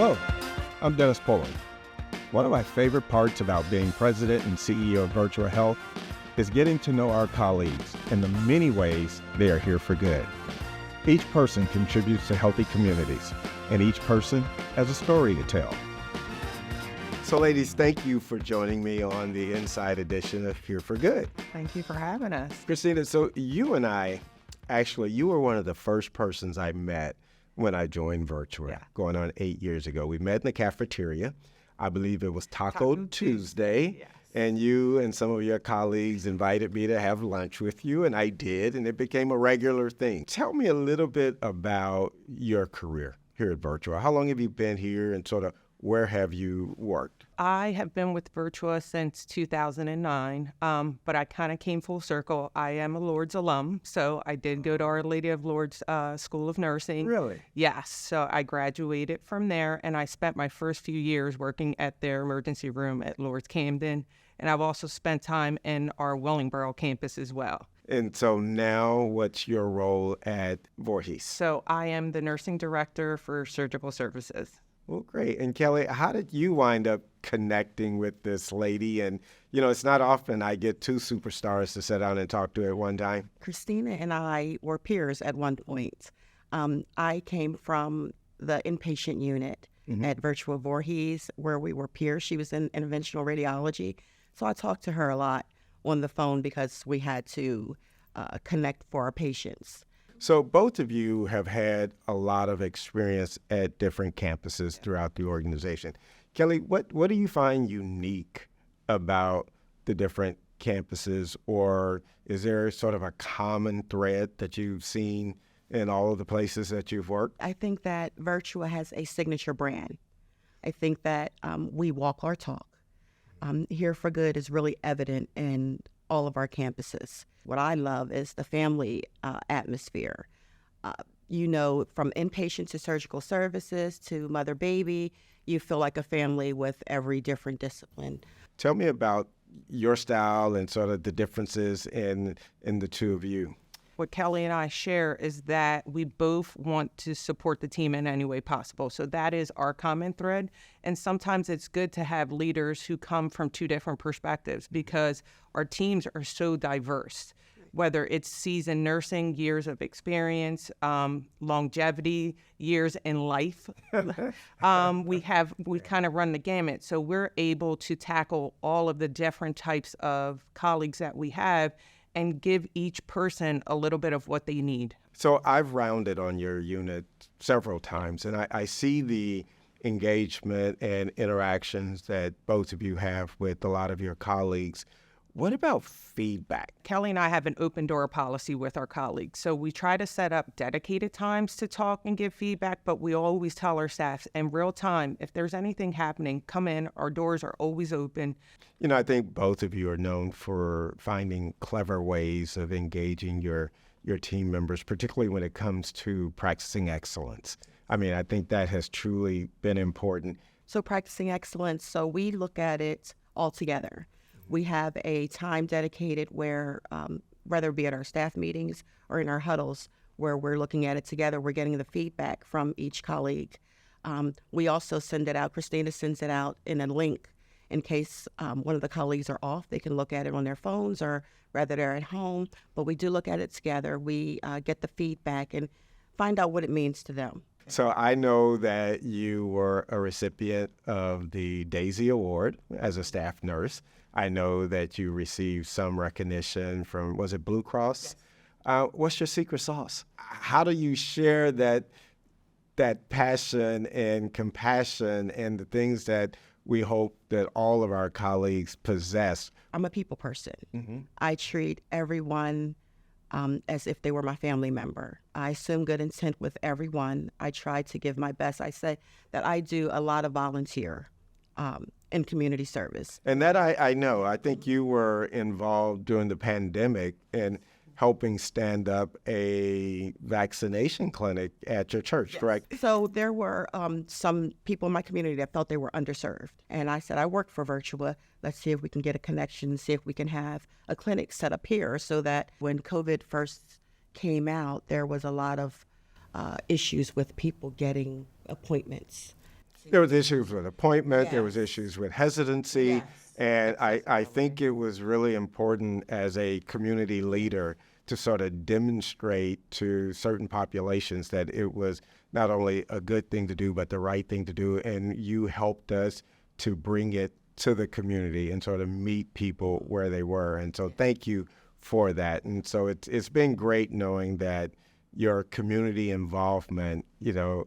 Hello, I'm Dennis Pullin. One of my favorite parts about being president and CEO of Virtua Health is getting to know our colleagues and the many ways they are here for good. Each person contributes to healthy communities, and each person has a story to tell. So ladies, thank you for joining me on the Inside edition of Here for Good. Thank you for having us. Kristina, so you and I, actually, you were one of the first persons I met when I joined Virtua, going on 8 years ago. We met in the cafeteria. I believe it was Taco Tuesday. Yes. And you and some of your colleagues invited me to have lunch with you, and I did, and it became a regular thing. Tell me a little bit about your career here at Virtua. How long have you been here, and sort of where have you worked? I have been with Virtua since 2009, but I kind of came full circle. I am a Lourdes alum, so I did go to Our Lady of Lourdes School of Nursing. Really? Yes, so I graduated from there, and I spent my first few years working at their emergency room at Lourdes Camden, and I've also spent time in our Wellingboro campus as well. And so now what's your role at Voorhees? So I am the nursing director for surgical services. Well, great. And Kelly, how did you wind up connecting with this lady? And, you know, it's not often I get two superstars to sit down and talk to at one time. Kristina and I were peers at one point. I came from the inpatient unit at Virtua Voorhees, where we were peers. She was in interventional radiology. So I talked to her a lot on the phone because we had to connect for our patients. So both of you have had a lot of experience at different campuses throughout the organization. Kelly, what do you find unique about the different campuses, or is there sort of a common thread that you've seen in all of the places that you've worked? I think that Virtua has a signature brand. I think that we walk our talk. Here for Good is really evident in all of our campuses. What I love is the family atmosphere. You know, from inpatient to surgical services to mother-baby, you feel like a family with every different discipline. Tell me about your style and sort of the differences in the two of you. What Kelly and I share is that we both want to support the team in any way possible. So that is our common thread. And sometimes it's good to have leaders who come from two different perspectives because our teams are so diverse, whether it's seasoned nursing, years of experience, longevity, years in life. We kind of run the gamut. So we're able to tackle all of the different types of colleagues that we have and give each person a little bit of what they need. So I've rounded on your unit several times, and I see the engagement and interactions that both of you have with a lot of your colleagues. What about feedback? Kelly and I have an open door policy with our colleagues. So we try to set up dedicated times to talk and give feedback, but we always tell our staff in real time, if there's anything happening, come in. Our doors are always open. You know, I think both of you are known for finding clever ways of engaging your team members, particularly when it comes to practicing excellence. I mean, I think that has truly been important. So practicing excellence, so we look at it all together. We have a time dedicated where, whether it be at our staff meetings or in our huddles, where we're looking at it together, we're getting the feedback from each colleague. We also send it out, Kristina sends it out in a link in case one of the colleagues are off. They can look at it on their phones or whether they're at home. But we do look at it together. We get the feedback and find out what it means to them. So I know that you were a recipient of the Daisy Award as a staff nurse. I know that you received some recognition from, was it Blue Cross? Yes. What's your secret sauce? How do you share that passion and compassion and the things that we hope that all of our colleagues possess? I'm a people person. Mm-hmm. I treat everyone as if they were my family member. I assume good intent with everyone. I try to give my best. I say that I do a lot of volunteer in community service. And that I know. I think you were involved during the pandemic in helping stand up a vaccination clinic at your church, Yes. correct? So there were some people in my community that felt they were underserved. And I said, I work for Virtua. Let's see if we can get a connection, see if we can have a clinic set up here so that when COVID first came out, there was a lot of issues with people getting appointments. There was issues with appointment. There Yes. was issues with hesitancy. Yes. And I think it was really important as a community leader to sort of demonstrate to certain populations that it was not only a good thing to do, but the right thing to do. And you helped us to bring it to the community and sort of meet people where they were. And so thank you for that. And so it's been great knowing that your community involvement,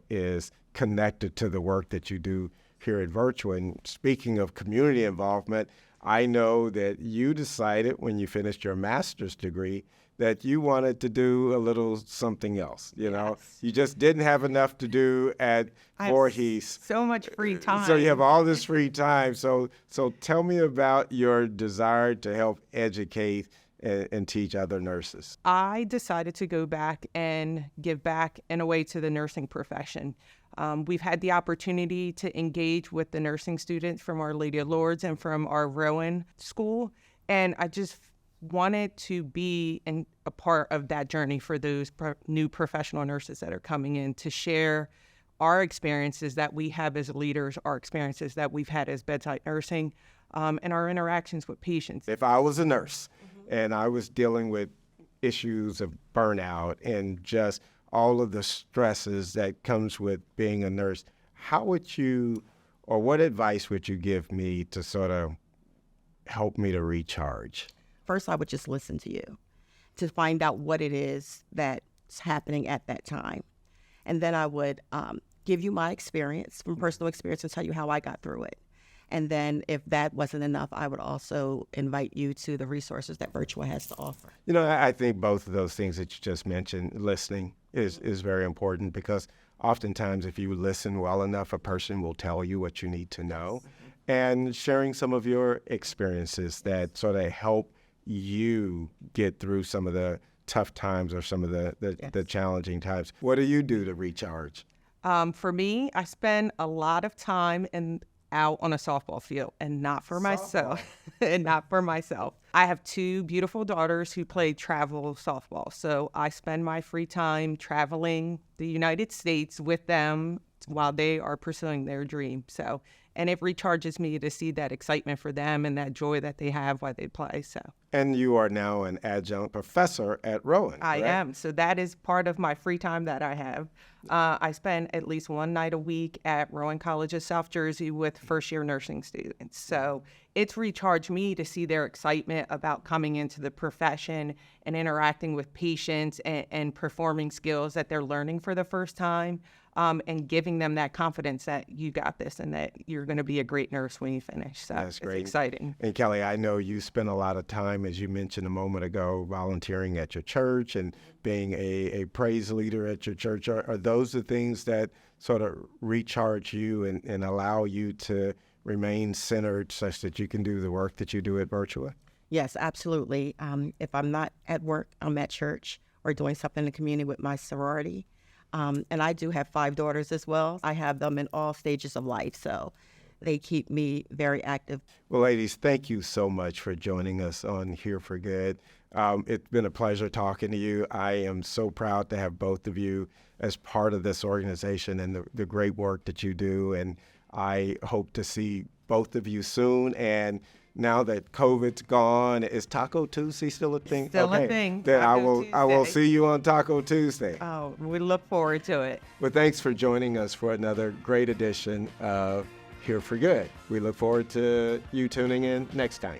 is connected to the work that you do here at Virtua. And speaking of community involvement, I know that you decided when you finished your master's degree that you wanted to do a little something else. Yes. You just didn't have enough to do at I have Voorhees. so much free time. So you have all this free time. So tell me about your desire to help educate and teach other nurses. I decided to go back and give back in a way to the nursing profession. We've had the opportunity to engage with the nursing students from Our Lady of Lourdes and from our Rowan school, and I just wanted to be a part of that journey for those new professional nurses that are coming in to share our experiences that we have as leaders, our experiences that we've had as bedside nursing, and our interactions with patients. If I was a nurse and I was dealing with issues of burnout and just all of the stresses that comes with being a nurse, how would you, or what advice would you give me to sort of help me to recharge? First, I would just listen to you to find out what it is that's happening at that time. And then I would give you my experience, from personal experience, and tell you how I got through it. And then if that wasn't enough, I would also invite you to the resources that Virtua has to offer. I think both of those things that you just mentioned, listening is very important, because oftentimes if you listen well enough, a person will tell you what you need to know. And sharing some of your experiences that sort of help you get through some of the tough times or some of the challenging times. What do you do to recharge? For me, I spend a lot of time out on a softball field, and not for myself. And not for myself. I have two beautiful daughters who play travel softball, so I spend my free time traveling the United States with them while they are pursuing their dream. And it recharges me to see that excitement for them and that joy that they have while they play. And you are now an adjunct professor at Rowan, I correct? am. So that is part of my free time that I have. I spend at least one night a week at Rowan College of South Jersey with first-year nursing students. So it's recharged me to see their excitement about coming into the profession and interacting with patients and performing skills that they're learning for the first time. And giving them that confidence that you got this and that you're going to be a great nurse when you finish. So That's great. It's exciting. And Kelly, I know you spend a lot of time, as you mentioned a moment ago, volunteering at your church and being a praise leader at your church. Are those the things that sort of recharge you and allow you to remain centered such that you can do the work that you do at Virtua? Yes, absolutely. If I'm not at work, I'm at church or doing something in the community with my sorority. And I do have 5 daughters as well. I have them in all stages of life, so they keep me very active. Well, ladies, thank you so much for joining us on Here for Good. It's been a pleasure talking to you. I am so proud to have both of you as part of this organization and the great work that you do. And I hope to see both of you soon. And now that COVID's gone, is Taco Tuesday still a thing? Still a thing. Then I Taco will Tuesday. see you on Taco Tuesday. Oh, we look forward to it. Well, thanks for joining us for another great edition of Here for Good. We look forward to you tuning in next time.